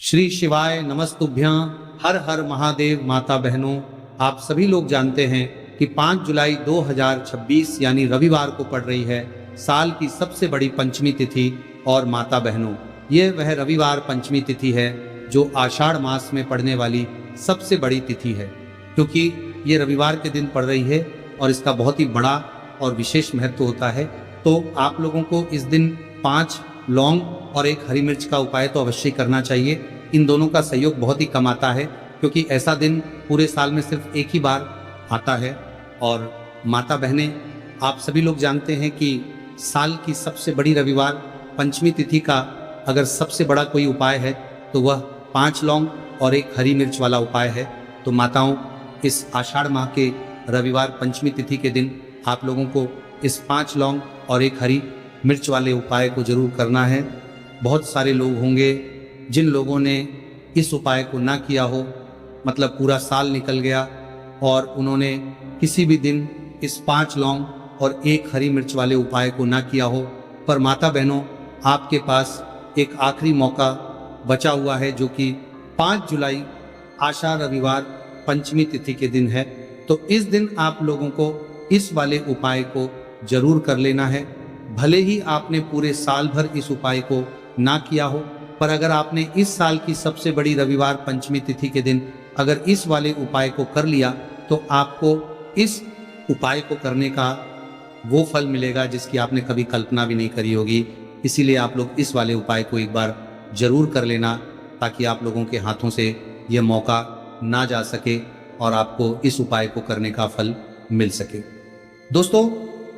श्री शिवाय नमस्तुभ्यां। हर हर महादेव। माता बहनों, आप सभी लोग जानते हैं कि 5 जुलाई 2026 यानी रविवार को पड़ रही है साल की सबसे बड़ी पंचमी तिथि। और माता बहनों, यह वह रविवार पंचमी तिथि है जो आषाढ़ मास में पड़ने वाली सबसे बड़ी तिथि है, क्योंकि ये रविवार के दिन पड़ रही है और इसका बहुत ही बड़ा और विशेष महत्व होता है। तो आप लोगों को इस दिन 5 लौंग और 1 हरी मिर्च का उपाय तो अवश्य करना चाहिए। इन दोनों का सहयोग बहुत ही कम आता है, क्योंकि ऐसा दिन पूरे साल में सिर्फ एक ही बार आता है। और माता बहनें, आप सभी लोग जानते हैं कि साल की सबसे बड़ी रविवार पंचमी तिथि का अगर सबसे बड़ा कोई उपाय है तो वह 5 लौंग और 1 हरी मिर्च वाला उपाय है। तो माताओं, इस आषाढ़ माह के रविवार पंचमी तिथि के दिन आप लोगों को इस 5 लौंग और 1 हरी मिर्च वाले उपाय को जरूर करना है। बहुत सारे लोग होंगे जिन लोगों ने इस उपाय को ना किया हो, मतलब पूरा साल निकल गया और उन्होंने किसी भी दिन इस 5 लौंग और 1 हरी मिर्च वाले उपाय को ना किया हो। पर माता बहनों, आपके पास एक आखिरी मौका बचा हुआ है, जो कि 5 जुलाई आषाढ़ रविवार पंचमी तिथि के दिन है। तो इस दिन आप लोगों को इस वाले उपाय को जरूर कर लेना है। भले ही आपने पूरे साल भर इस उपाय को ना किया हो, पर अगर आपने इस साल की सबसे बड़ी रविवार पंचमी तिथि के दिन अगर इस वाले उपाय को कर लिया तो आपको इस उपाय को करने का वो फल मिलेगा जिसकी आपने कभी कल्पना भी नहीं करी होगी। इसीलिए आप लोग इस वाले उपाय को एक बार जरूर कर लेना, ताकि आप लोगों के हाथों से यह मौका ना जा सके और आपको इस उपाय को करने का फल मिल सके। दोस्तों,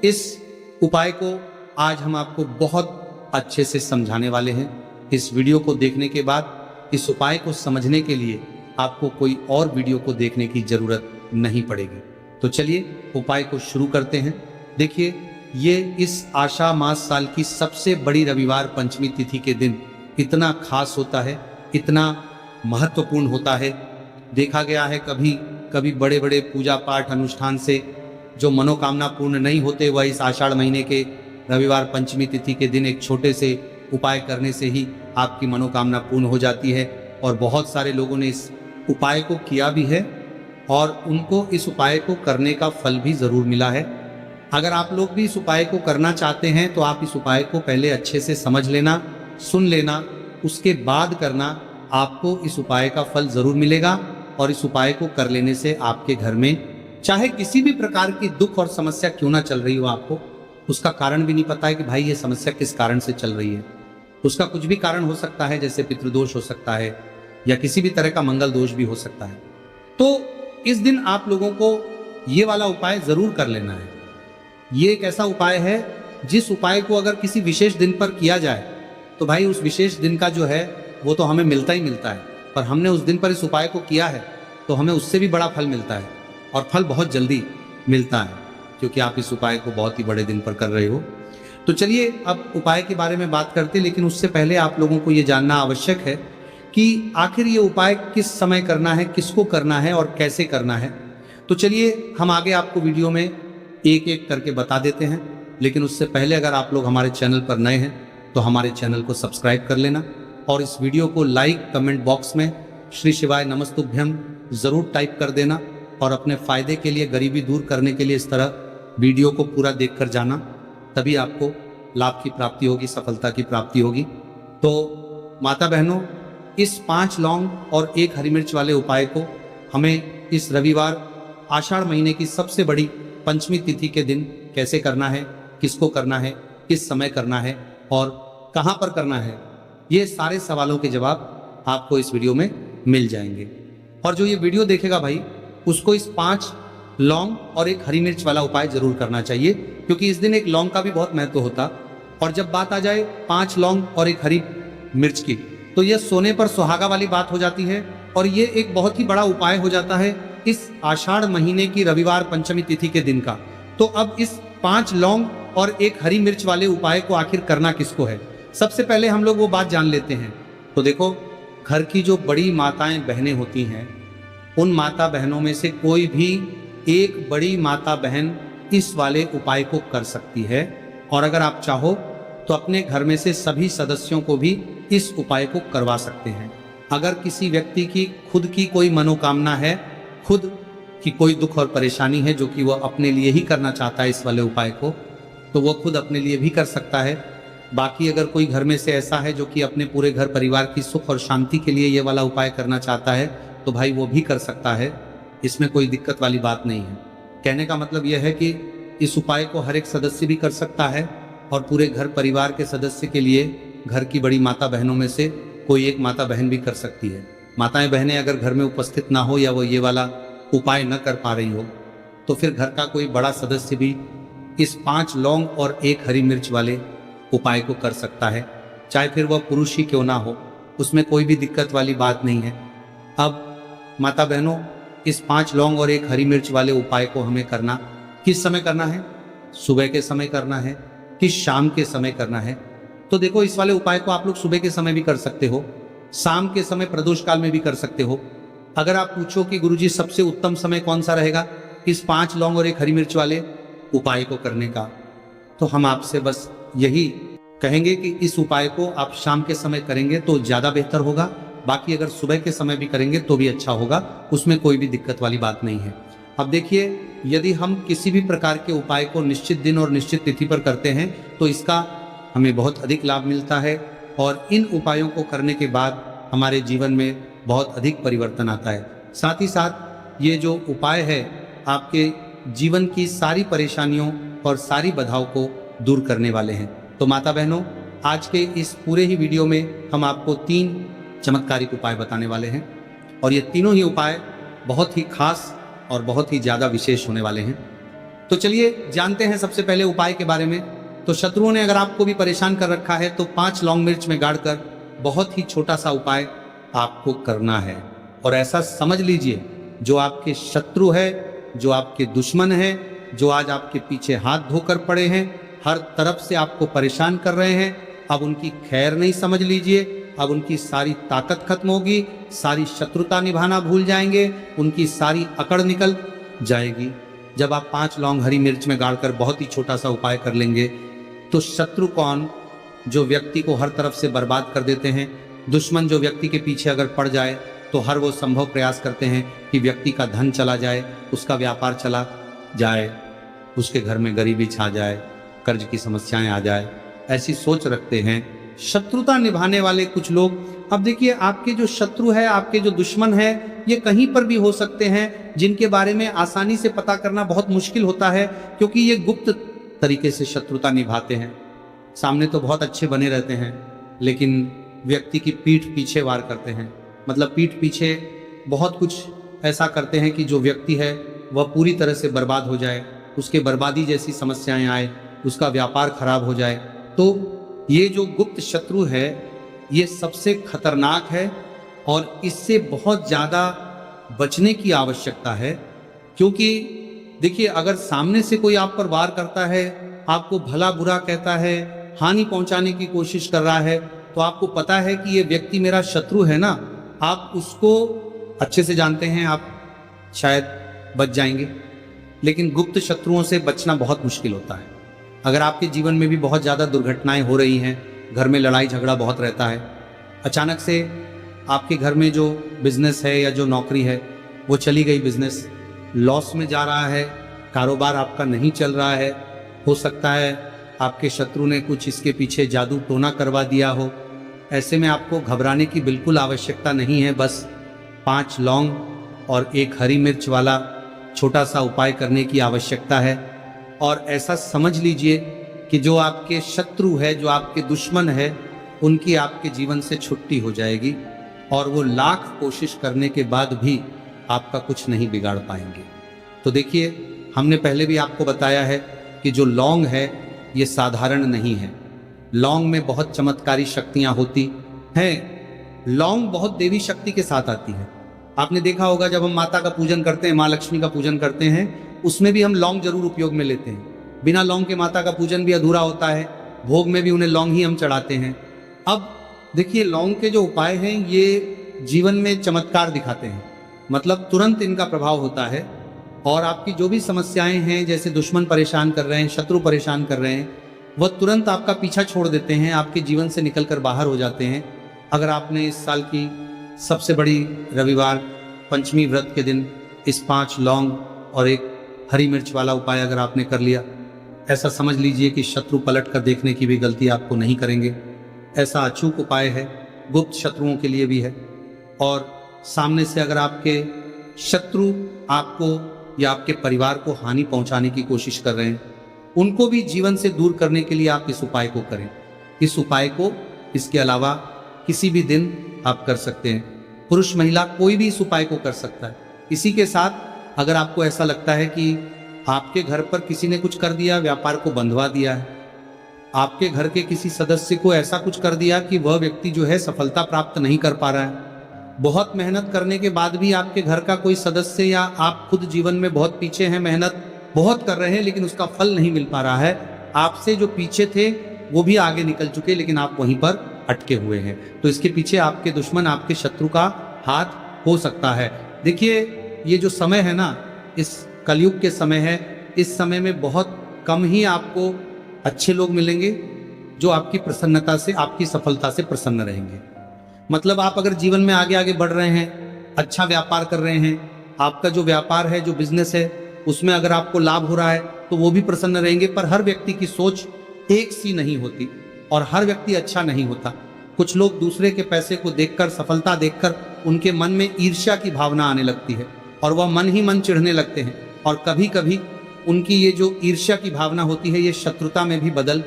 इस उपाय को आज हम आपको बहुत अच्छे से समझाने वाले हैं। इस वीडियो को देखने के बाद इस उपाय को समझने के लिए आपको कोई और वीडियो को देखने की जरूरत नहीं पड़ेगी। तो चलिए उपाय को शुरू करते हैं। देखिए, ये इस आषाढ़ मास साल की सबसे बड़ी रविवार पंचमी तिथि के दिन इतना खास होता है, इतना महत्वपूर्ण होता है। देखा गया है कभी कभी बड़े बड़े पूजा पाठ अनुष्ठान से जो मनोकामना पूर्ण नहीं होते, वह इस आषाढ़ महीने के रविवार पंचमी तिथि के दिन एक छोटे से उपाय करने से ही आपकी मनोकामना पूर्ण हो जाती है। और बहुत सारे लोगों ने इस उपाय को किया भी है और उनको इस उपाय को करने का फल भी जरूर मिला है। अगर आप लोग भी इस उपाय को करना चाहते हैं तो आप इस उपाय को पहले अच्छे से समझ लेना, सुन लेना, उसके बाद करना। आपको इस उपाय का फल जरूर मिलेगा और इस उपाय को कर लेने से आपके घर में चाहे किसी भी प्रकार की दुख और समस्या क्यों ना चल रही हो, आपको उसका कारण भी नहीं पता है कि भाई ये समस्या किस कारण से चल रही है। उसका कुछ भी कारण हो सकता है, जैसे पितृदोष हो सकता है या किसी भी तरह का मंगल दोष भी हो सकता है। तो इस दिन आप लोगों को ये वाला उपाय जरूर कर लेना है। ये एक ऐसा उपाय है जिस उपाय को अगर किसी विशेष दिन पर किया जाए तो भाई उस विशेष दिन का जो है वो तो हमें मिलता ही मिलता है, पर हमने उस दिन पर इस उपाय को किया है तो हमें उससे भी बड़ा फल मिलता है और फल बहुत जल्दी मिलता है, क्योंकि आप इस उपाय को बहुत ही बड़े दिन पर कर रहे हो। तो चलिए अब उपाय के बारे में बात करते हैं, लेकिन उससे पहले आप लोगों को ये जानना आवश्यक है कि आखिर ये उपाय किस समय करना है, किसको करना है और कैसे करना है। तो चलिए हम आगे आपको वीडियो में एक एक करके बता देते हैं, लेकिन उससे पहले अगर आप लोग हमारे चैनल पर नए हैं तो हमारे चैनल को सब्सक्राइब कर लेना और इस वीडियो को लाइक कमेंट बॉक्स में श्री शिवाय नमस्तुभ्यम जरूर टाइप कर देना। और अपने फायदे के लिए, गरीबी दूर करने के लिए इस तरह वीडियो को पूरा देख कर जाना, तभी आपको लाभ की प्राप्ति होगी, सफलता की प्राप्ति होगी। तो माता बहनों, इस 5 लौंग और 1 हरी मिर्च वाले उपाय को हमें इस रविवार आषाढ़ महीने की सबसे बड़ी पंचमी तिथि के दिन कैसे करना है, किसको करना है, किस समय करना है और कहाँ पर करना है, ये सारे सवालों के जवाब आपको इस वीडियो में मिल जाएंगे। और जो ये वीडियो देखेगा भाई, उसको इस 5 लौंग और 1 हरी मिर्च वाला उपाय जरूर करना चाहिए, क्योंकि इस दिन एक लौंग का भी बहुत महत्व होता। और जब बात आ जाए 5 लौंग और 1 हरी मिर्च की, तो यह सोने पर सुहागा वाली बात हो जाती है और ये एक बहुत ही बड़ा उपाय हो जाता है इस आषाढ़ महीने की रविवार पंचमी तिथि के दिन का। तो अब इस 5 लौंग और 1 हरी मिर्च वाले उपाय को आखिर करना किसको है, सबसे पहले हम लोग वो बात जान लेते हैं। तो देखो, घर की जो बड़ी माताएं बहनें होती हैं, उन माता बहनों में से कोई भी एक बड़ी माता बहन इस वाले उपाय को कर सकती है। और अगर आप चाहो तो अपने घर में से सभी सदस्यों को भी इस उपाय को करवा सकते हैं। अगर किसी व्यक्ति की खुद की कोई मनोकामना है, खुद की कोई दुख और परेशानी है जो कि वह अपने लिए ही करना चाहता है इस वाले उपाय को, तो वह खुद अपने लिए भी कर सकता है। बाकी अगर कोई घर में से ऐसा है जो कि अपने पूरे घर परिवार की सुख और शांति के लिए ये वाला उपाय करना चाहता है, तो भाई वो भी कर सकता है, इसमें कोई दिक्कत वाली बात नहीं है। कहने का मतलब यह है कि इस उपाय को हर एक सदस्य भी कर सकता है और पूरे घर परिवार के सदस्य के लिए घर की बड़ी माता बहनों में से कोई एक माता बहन भी कर सकती है। माताएं बहनें अगर घर में उपस्थित ना हो या वो ये वाला उपाय न कर पा रही हो, तो फिर घर का कोई बड़ा सदस्य भी इस 5 लौंग और 1 हरी मिर्च वाले उपाय को कर सकता है, चाहे फिर वह पुरुष ही क्यों ना हो, उसमें कोई भी दिक्कत वाली बात नहीं है। अब माता बहनों, इस 5 लौंग और 1 हरी मिर्च वाले उपाय को हमें करना किस समय करना है? सुबह के समय करना है कि शाम के समय करना है? तो देखो, इस वाले उपाय को आप लोग सुबह के समय भी कर सकते हो, शाम के समय प्रदोष काल में भी कर सकते हो। अगर आप पूछो कि गुरुजी सबसे उत्तम समय कौन सा रहेगा इस 5 लौंग और 1 हरी मिर्च वाले उपाय को करने का, तो हम आपसे बस यही कहेंगे कि इस उपाय को आप शाम के समय करेंगे तो ज्यादा बेहतर होगा। बाकी अगर सुबह के समय भी करेंगे तो भी अच्छा होगा, उसमें कोई भी दिक्कत वाली बात नहीं है। अब देखिए, यदि हम किसी भी प्रकार के उपाय को निश्चित दिन और निश्चित तिथि पर करते हैं तो इसका हमें बहुत अधिक लाभ मिलता है और इन उपायों को करने के बाद हमारे जीवन में बहुत अधिक परिवर्तन आता है। साथ ही साथ ये जो उपाय है आपके जीवन की सारी परेशानियों और सारी बाधाओं को दूर करने वाले हैं। तो माता बहनों, आज के इस पूरे ही वीडियो में हम आपको 3 चमत्कारिक उपाय बताने वाले हैं और ये तीनों ही उपाय बहुत ही खास और बहुत ही ज्यादा विशेष होने वाले हैं। तो चलिए जानते हैं सबसे पहले उपाय के बारे में। तो शत्रुओं ने अगर आपको भी परेशान कर रखा है तो 5 लौंग मिर्च में गाड़कर बहुत ही छोटा सा उपाय आपको करना है। और ऐसा समझ लीजिए, जो आपके शत्रु है, जो आपके दुश्मन है, जो आज आपके पीछे हाथ धोकर पड़े हैं, हर तरफ से आपको परेशान कर रहे हैं, अब उनकी खैर नहीं समझ लीजिए, अब उनकी सारी ताकत खत्म होगी, सारी शत्रुता निभाना भूल जाएंगे, उनकी सारी अकड़ निकल जाएगी। जब आप 5 लौंग हरी मिर्च में गाड़कर बहुत ही छोटा सा उपाय कर लेंगे तो शत्रु कौन, जो व्यक्ति को हर तरफ से बर्बाद कर देते हैं, दुश्मन जो व्यक्ति के पीछे अगर पड़ जाए तो हर वो संभव प्रयास करते हैं कि व्यक्ति का धन चला जाए, उसका व्यापार चला जाए, उसके घर में गरीबी छा जाए, कर्ज की समस्याएं आ जाए, ऐसी सोच रखते हैं शत्रुता निभाने वाले कुछ लोग। अब देखिए, आपके जो शत्रु है, आपके जो दुश्मन है, ये कहीं पर भी हो सकते हैं, जिनके बारे में आसानी से पता करना बहुत मुश्किल होता है, क्योंकि ये गुप्त तरीके से शत्रुता निभाते हैं। सामने तो बहुत अच्छे बने रहते हैं, लेकिन व्यक्ति की पीठ पीछे वार करते हैं। मतलब पीठ पीछे बहुत कुछ ऐसा करते हैं कि जो व्यक्ति है वह पूरी तरह से बर्बाद हो जाए, उसके बर्बादी जैसी समस्याएं आए, उसका व्यापार खराब हो जाए। तो ये जो गुप्त शत्रु है ये सबसे खतरनाक है और इससे बहुत ज़्यादा बचने की आवश्यकता है। क्योंकि देखिए, अगर सामने से कोई आप पर वार करता है, आपको भला बुरा कहता है, हानि पहुंचाने की कोशिश कर रहा है, तो आपको पता है कि ये व्यक्ति मेरा शत्रु है ना, आप उसको अच्छे से जानते हैं, आप शायद बच जाएंगे। लेकिन गुप्त शत्रुओं से बचना बहुत मुश्किल होता है। अगर आपके जीवन में भी बहुत ज़्यादा दुर्घटनाएं हो रही हैं, घर में लड़ाई झगड़ा बहुत रहता है, अचानक से आपके घर में जो बिजनेस है या जो नौकरी है वो चली गई, बिजनेस लॉस में जा रहा है, कारोबार आपका नहीं चल रहा है, हो सकता है आपके शत्रु ने कुछ इसके पीछे जादू टोना करवा दिया हो। ऐसे में आपको घबराने की बिल्कुल आवश्यकता नहीं है। बस 5 लौंग और 1 हरी मिर्च वाला छोटा सा उपाय करने की आवश्यकता है। और ऐसा समझ लीजिए कि जो आपके शत्रु है, जो आपके दुश्मन है, उनकी आपके जीवन से छुट्टी हो जाएगी और वो लाख कोशिश करने के बाद भी आपका कुछ नहीं बिगाड़ पाएंगे। तो देखिए, हमने पहले भी आपको बताया है कि जो लौंग है ये साधारण नहीं है। लौंग में बहुत चमत्कारी शक्तियां होती हैं। लौंग बहुत देवी शक्ति के साथ आती है। आपने देखा होगा, जब हम माता का पूजन करते हैं, माँ लक्ष्मी का पूजन करते हैं, उसमें भी हम लौंग जरूर उपयोग में लेते हैं। बिना लौंग के माता का पूजन भी अधूरा होता है। भोग में भी उन्हें लौंग ही हम चढ़ाते हैं। अब देखिए, लौंग के जो उपाय हैं ये जीवन में चमत्कार दिखाते हैं। मतलब तुरंत इनका प्रभाव होता है और आपकी जो भी समस्याएं हैं, जैसे दुश्मन परेशान कर रहे हैं, शत्रु परेशान कर रहे हैं, वह तुरंत आपका पीछा छोड़ देते हैं, आपके जीवन से निकलकर बाहर हो जाते हैं। अगर आपने इस साल की सबसे बड़ी रविवार पंचमी व्रत के दिन इस 5 लौंग और एक हरी मिर्च वाला उपाय अगर आपने कर लिया, ऐसा समझ लीजिए कि शत्रु पलट कर देखने की भी गलती आपको नहीं करेंगे। ऐसा अचूक उपाय है, गुप्त शत्रुओं के लिए भी है। और सामने से अगर आपके शत्रु आपको या आपके परिवार को हानि पहुंचाने की कोशिश कर रहे हैं, उनको भी जीवन से दूर करने के लिए आप इस उपाय को करें। इस उपाय को इसके अलावा किसी भी दिन आप कर सकते हैं। पुरुष महिला कोई भी इस उपाय को कर सकता है। इसी के साथ अगर आपको ऐसा लगता है कि आपके घर पर किसी ने कुछ कर दिया, व्यापार को बंधवा दिया है, आपके घर के किसी सदस्य को ऐसा कुछ कर दिया कि वह व्यक्ति जो है सफलता प्राप्त नहीं कर पा रहा है, बहुत मेहनत करने के बाद भी आपके घर का कोई सदस्य या आप खुद जीवन में बहुत पीछे हैं, मेहनत बहुत कर रहे हैं लेकिन उसका फल नहीं मिल पा रहा है, आपसे जो पीछे थे वो भी आगे निकल चुके लेकिन आप वहीं पर अटके हुए हैं, तो इसके पीछे आपके दुश्मन, आपके शत्रु का हाथ हो सकता है। देखिए, ये जो समय है ना, इस कलयुग के समय है, इस समय में बहुत कम ही आपको अच्छे लोग मिलेंगे जो आपकी प्रसन्नता से, आपकी सफलता से प्रसन्न रहेंगे। मतलब आप अगर जीवन में आगे आगे बढ़ रहे हैं, अच्छा व्यापार कर रहे हैं, आपका जो व्यापार है, जो बिजनेस है, उसमें अगर आपको लाभ हो रहा है तो वो भी प्रसन्न रहेंगे। पर हर व्यक्ति की सोच एक सी नहीं होती और हर व्यक्ति अच्छा नहीं होता। कुछ लोग दूसरे के पैसे को देखकर, सफलता देखकर उनके मन में ईर्ष्या की भावना आने लगती है और वह मन ही मन चिढ़ने लगते हैं, और कभी कभी उनकी ये जो ईर्ष्या की भावना होती है ये शत्रुता में भी बदल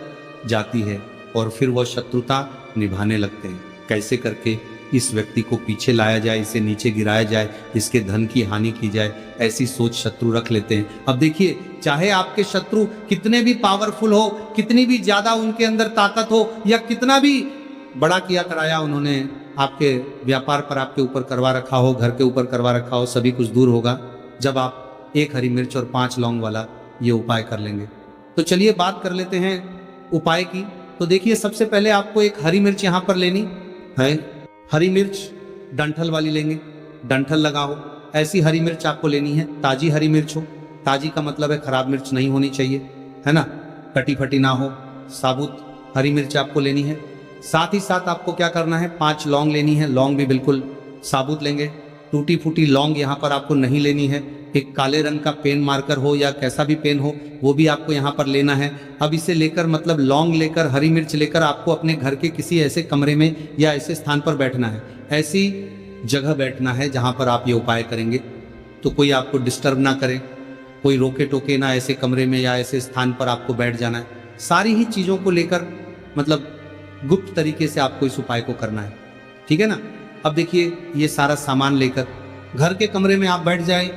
जाती है और फिर वह शत्रुता निभाने लगते हैं। कैसे करके इस व्यक्ति को पीछे लाया जाए, इसे नीचे गिराया जाए, इसके धन की हानि की जाए, ऐसी सोच शत्रु रख लेते हैं। अब देखिए, चाहे आपके शत्रु कितने भी पावरफुल हो, कितनी भी ज्यादा उनके अंदर ताकत हो, या कितना भी बड़ा किया कराया उन्होंने आपके व्यापार पर आपके ऊपर करवा रखा हो, घर के ऊपर करवा रखा हो, सभी कुछ दूर होगा जब आप 1 हरी मिर्च और 5 लौंग वाला ये उपाय कर लेंगे। तो चलिए बात कर लेते हैं उपाय की। तो देखिए, सबसे पहले आपको एक हरी मिर्च यहाँ पर लेनी है। हरी मिर्च डंठल वाली लेंगे, डंठल लगा हो ऐसी हरी मिर्च आपको लेनी है। ताजी हरी मिर्च हो, ताजी का मतलब है खराब मिर्च नहीं होनी चाहिए, है ना, कटी फटी ना हो, साबुत हरी मिर्च आपको लेनी है। साथ ही साथ आपको क्या करना है, 5 लौंग लेनी है। लौंग भी बिल्कुल साबुत लेंगे, टूटी फूटी लौंग यहाँ पर आपको नहीं लेनी है। एक काले रंग का पेन मार्कर हो या कैसा भी पेन हो वो भी आपको यहाँ पर लेना है। अब इसे लेकर, मतलब लौंग लेकर, हरी मिर्च लेकर आपको अपने घर के किसी ऐसे कमरे में या ऐसे स्थान पर बैठना है, ऐसी जगह बैठना है जहाँ पर आप ये उपाय करेंगे तो कोई आपको डिस्टर्ब ना करे, कोई रोके टोके ना, ऐसे कमरे में या ऐसे स्थान पर आपको बैठ जाना है। सारी ही चीज़ों को लेकर, मतलब गुप्त तरीके से आपको इस उपाय को करना है, ठीक है ना। अब देखिए, ये सारा सामान लेकर घर के कमरे में आप बैठ जाए,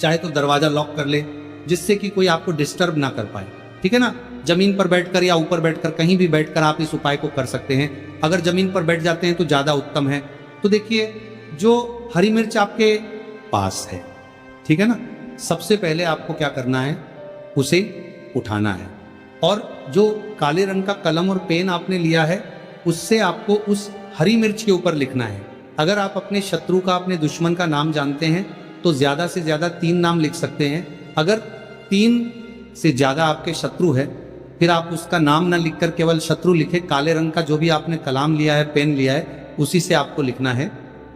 चाहे तो दरवाजा लॉक कर ले जिससे कि कोई आपको डिस्टर्ब ना कर पाए, ठीक है ना। जमीन पर बैठकर या ऊपर बैठकर, कहीं भी बैठकर आप इस उपाय को कर सकते हैं। अगर जमीन पर बैठ जाते हैं तो ज्यादा उत्तम है। तो देखिए, जो हरी मिर्च आपके पास है, ठीक है ना, सबसे पहले आपको क्या करना है, उसे उठाना है और जो काले रंग का कलम और पेन आपने लिया है उससे आपको उस हरी मिर्च के ऊपर लिखना है। अगर आप अपने शत्रु का, अपने दुश्मन का नाम जानते हैं तो ज्यादा से ज्यादा 3 नाम लिख सकते हैं। अगर 3 से ज्यादा आपके शत्रु है फिर आप उसका नाम ना लिखकर केवल शत्रु लिखे, काले रंग का जो भी आपने कलाम लिया है, पेन लिया है, उसी से आपको लिखना है।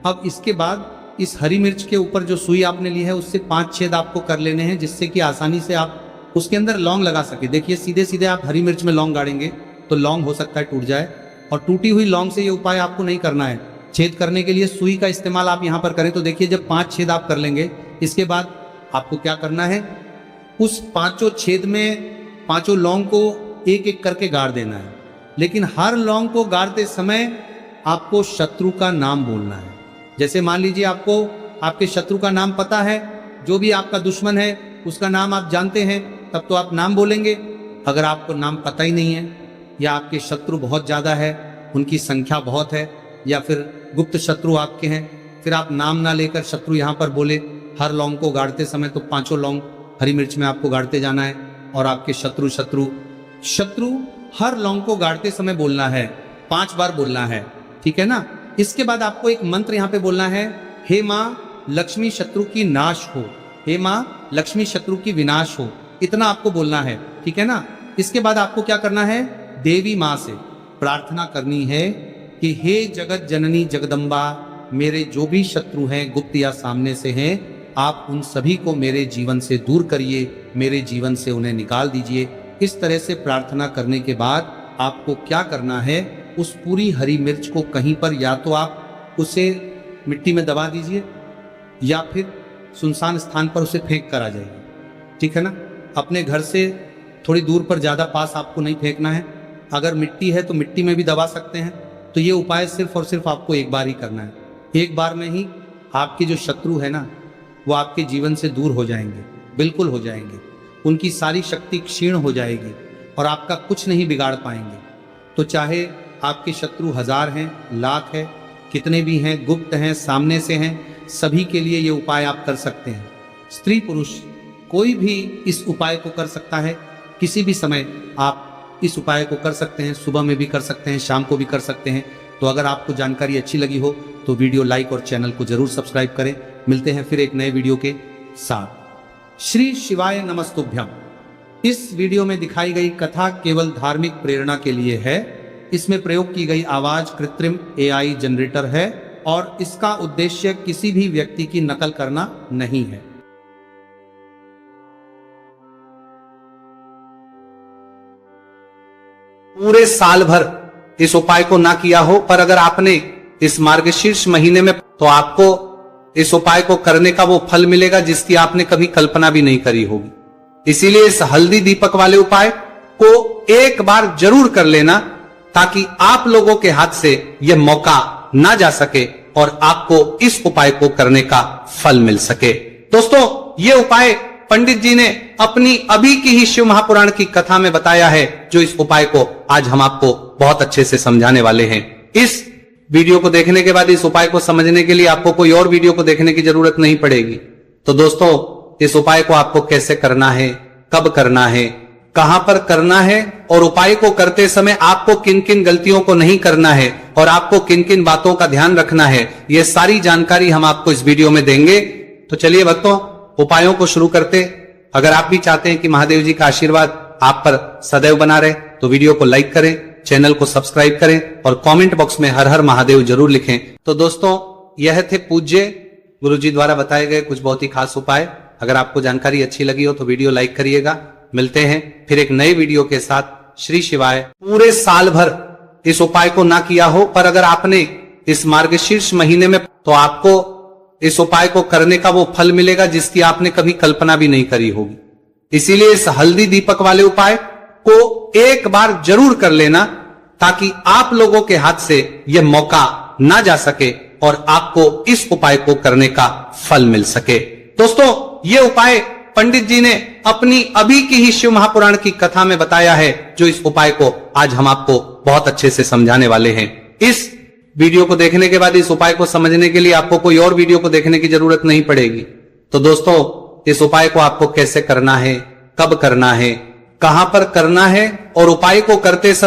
अब इसके बाद इस हरी मिर्च के ऊपर जो सुई आपने ली है उससे 5 छेद आपको कर लेने हैं जिससे कि आसानी से आप उसके अंदर लौंग लगा सके। देखिए, सीधे सीधे आप हरी मिर्च में लौंग गाड़ेंगे तो लौंग हो सकता है टूट जाए, और टूटी हुई लौंग से ये उपाय आपको नहीं करना है। छेद करने के लिए सुई का इस्तेमाल आप यहाँ पर करें। तो देखिए, जब 5 छेद आप कर लेंगे, इसके बाद आपको क्या करना है, उस 5 छेद में 5 लौंग को एक एक करके गाड़ देना है। लेकिन हर लौंग को गाड़ते समय आपको शत्रु का नाम बोलना है। जैसे मान लीजिए आपको आपके शत्रु का नाम पता है, जो भी आपका दुश्मन है उसका नाम आप जानते हैं, तब तो आप नाम बोलेंगे। अगर आपको नाम पता ही नहीं है या आपके शत्रु बहुत ज़्यादा है, उनकी संख्या बहुत है, या फिर गुप्त शत्रु आपके हैं, फिर आप नाम ना लेकर शत्रु यहाँ पर बोले। हर लौंग को गाड़ते समय तो 5 लौंग हरी मिर्च में आपको गाड़ते जाना है और आपके शत्रु शत्रु शत्रु हर लौंग को गाड़ते समय बोलना है, 5 बार बोलना है, ठीक है ना। इसके बाद आपको एक मंत्र यहाँ पे बोलना है, हे माँ लक्ष्मी शत्रु की नाश हो, हे माँ लक्ष्मी शत्रु की विनाश हो, इतना आपको बोलना है, ठीक है ना। इसके बाद आपको क्या करना है, देवी माँ से प्रार्थना करनी है कि हे जगत जननी जगदम्बा, मेरे जो भी शत्रु हैं, गुप्त या सामने से हैं, आप उन सभी को मेरे जीवन से दूर करिए, मेरे जीवन से उन्हें निकाल दीजिए। इस तरह से प्रार्थना करने के बाद आपको क्या करना है, उस पूरी हरी मिर्च को कहीं पर या तो आप उसे मिट्टी में दबा दीजिए या फिर सुनसान स्थान पर उसे फेंक कर आ जाइए, ठीक है ना। अपने घर से थोड़ी दूर पर, ज़्यादा पास आपको नहीं फेंकना है। अगर मिट्टी है तो मिट्टी में भी दबा सकते हैं। तो ये उपाय सिर्फ और सिर्फ आपको एक बार ही करना है। एक बार में ही आपके जो शत्रु है ना, वो आपके जीवन से दूर हो जाएंगे, बिल्कुल हो जाएंगे। उनकी सारी शक्ति क्षीण हो जाएगी और आपका कुछ नहीं बिगाड़ पाएंगे। तो चाहे आपके शत्रु 1000 हैं, लाख है, कितने भी हैं, गुप्त हैं, सामने से हैं, सभी के लिए ये उपाय आप कर सकते हैं। स्त्री पुरुष कोई भी इस उपाय को कर सकता है। किसी भी समय आप इस उपाय को कर सकते हैं। सुबह में भी कर सकते हैं, शाम को भी कर सकते हैं। तो अगर आपको जानकारी अच्छी लगी हो तो वीडियो लाइक और चैनल को जरूर सब्सक्राइब करें। मिलते हैं फिर एक नए वीडियो के साथ। श्री शिवाय नमस्तुभ्यम। इस वीडियो में दिखाई गई कथा केवल धार्मिक प्रेरणा के लिए है। इसमें प्रयोग की गई आवाज कृत्रिम AI जनरेटर है और इसका उद्देश्य किसी भी व्यक्ति की नकल करना नहीं है। पूरे साल भर इस उपाय को ना किया हो, पर अगर आपने इस मार्गशीर्ष महीने में, तो आपको इस उपाय को करने का वो फल मिलेगा जिसकी आपने कभी कल्पना भी नहीं करी होगी। इसीलिए इस हल्दी दीपक वाले उपाय को एक बार जरूर कर लेना, ताकि आप लोगों के हाथ से यह मौका ना जा सके और आपको इस उपाय को करने का फल मिल सके। दोस्तों, ये उपाय पंडित जी ने अपनी अभी की ही शिव महापुराण की कथा में बताया है, जो इस उपाय को आज हम आपको बहुत अच्छे से समझाने वाले हैं। इस वीडियो को देखने के बाद इस उपाय को समझने के लिए आपको कोई और वीडियो को देखने की जरूरत नहीं पड़ेगी। तो दोस्तों, इस उपाय को आपको कैसे करना है, कब करना है, कहां पर करना है और उपाय को करते समय आपको किन किन गलतियों को नहीं करना है और आपको किन किन बातों का ध्यान रखना है, यह सारी जानकारी हम आपको इस वीडियो में देंगे। तो चलिए भक्तों, उपायों को शुरू करते। अगर आप भी चाहते हैं कि महादेव जी का आशीर्वाद आप पर सदैव बना रहे, तो वीडियो को लाइक करें, चैनल को सब्सक्राइब करें और कमेंट बॉक्स में हर हर महादेव जरूर लिखें। तो दोस्तों, यह थे पूज्य गुरु जी द्वारा बताए गए कुछ बहुत ही खास उपाय। अगर आपको जानकारी अच्छी लगी हो तो वीडियो लाइक करिएगा। मिलते हैं फिर एक नए वीडियो के साथ। श्री शिवाय। पूरे साल भर इस उपाय को ना किया हो, पर अगर आपने इस मार्गशीर्ष महीने में, तो आपको इस उपाय को करने का वो फल मिलेगा जिसकी आपने कभी कल्पना भी नहीं करी होगी। इसीलिए इस हल्दी दीपक वाले उपाय को एक बार जरूर कर लेना, ताकि आप लोगों के हाथ से यह मौका ना जा सके और आपको इस उपाय को करने का फल मिल सके। दोस्तों, ये उपाय पंडित जी ने अपनी अभी की ही शिव महापुराण की कथा में बताया है, जो इस उपाय को आज हम आपको बहुत अच्छे से समझाने वाले हैं। इस वीडियो को देखने के बाद इस उपाय को समझने के लिए आपको कोई और वीडियो को देखने की जरूरत नहीं पड़ेगी। तो दोस्तों, इस उपाय को आपको कैसे करना है, कब करना है, कहां पर करना है और उपाय को करते समय